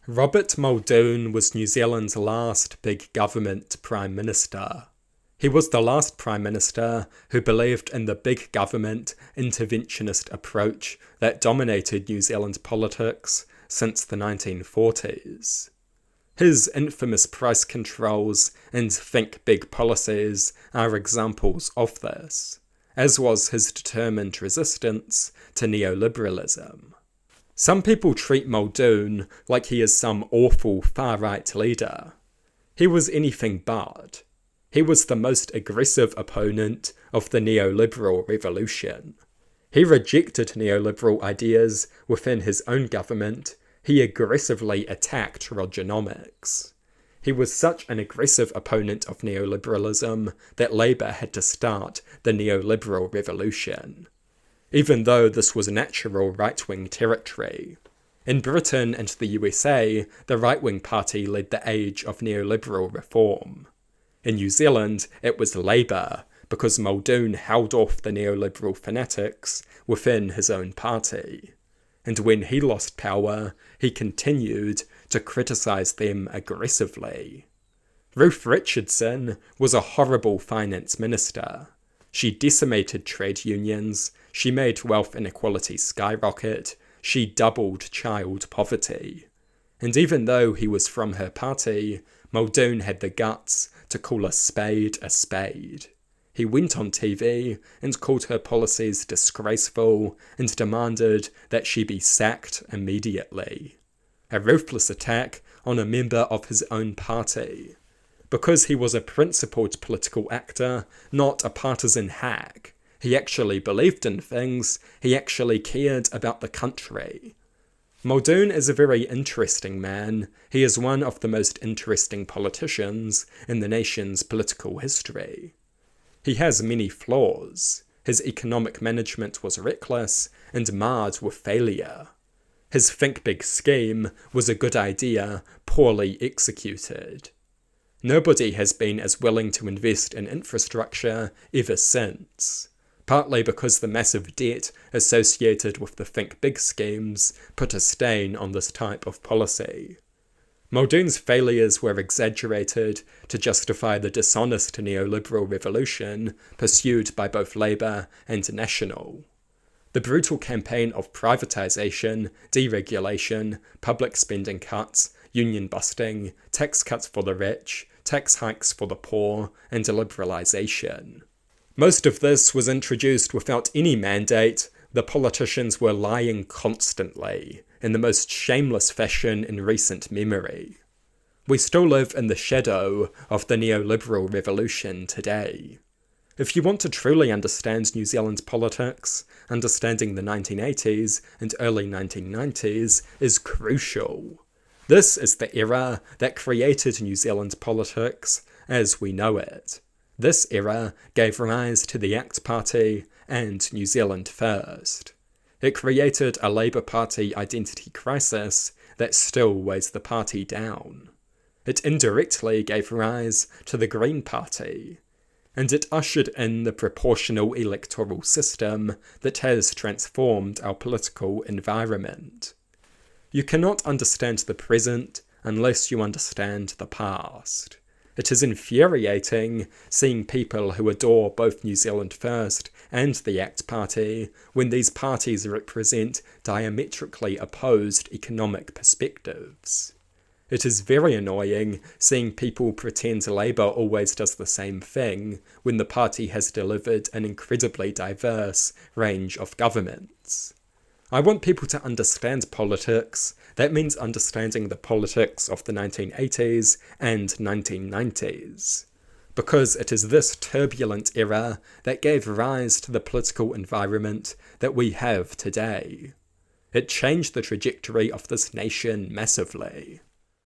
Robert Muldoon was New Zealand's last big government Prime Minister. He was the last Prime Minister who believed in the big government interventionist approach that dominated New Zealand politics since the 1940s. His infamous price controls and think big policies are examples of this, as was his determined resistance to neoliberalism. Some people treat Muldoon like he is some awful far-right leader. He was anything but. He was the most aggressive opponent of the neoliberal revolution. He rejected neoliberal ideas within his own government. He aggressively attacked Rogernomics. He was such an aggressive opponent of neoliberalism that Labour had to start the neoliberal revolution, even though this was natural right-wing territory. In Britain and the USA, the right-wing party led the age of neoliberal reform. In New Zealand, it was Labour, because Muldoon held off the neoliberal fanatics within his own party. And when he lost power, he continued to criticise them aggressively. Ruth Richardson was a horrible finance minister. She decimated trade unions, she made wealth inequality skyrocket, she doubled child poverty. And even though he was from her party, Muldoon had the guts to call a spade a spade. He went on TV and called her policies disgraceful and demanded that she be sacked immediately. A ruthless attack on a member of his own party. Because he was a principled political actor, not a partisan hack. He actually believed in things, he actually cared about the country. Muldoon is a very interesting man. He is one of the most interesting politicians in the nation's political history. He has many flaws. His economic management was reckless and marred with failure. His think big scheme was a good idea, poorly executed. Nobody has been as willing to invest in infrastructure ever since, partly because the massive debt associated with the think big schemes put a stain on this type of policy. Muldoon's failures were exaggerated to justify the dishonest neoliberal revolution pursued by both Labour and National. The brutal campaign of privatisation, deregulation, public spending cuts, union busting, tax cuts for the rich, tax hikes for the poor, and liberalisation. Most of this was introduced without any mandate. The politicians were lying constantly, in the most shameless fashion in recent memory. We still live in the shadow of the neoliberal revolution today. If you want to truly understand New Zealand's politics, understanding the 1980s and early 1990s is crucial. This is the era that created New Zealand's politics as we know it. This era gave rise to the ACT Party and New Zealand First. It created a Labour Party identity crisis that still weighs the party down. It indirectly gave rise to the Green Party, and it ushered in the proportional electoral system that has transformed our political environment. You cannot understand the present unless you understand the past. It is infuriating seeing people who adore both New Zealand First and the ACT Party when these parties represent diametrically opposed economic perspectives. It is very annoying seeing people pretend Labour always does the same thing when the party has delivered an incredibly diverse range of governments. I want people to understand politics. That means understanding the politics of the 1980s and 1990s. Because it is this turbulent era that gave rise to the political environment that we have today. It changed the trajectory of this nation massively.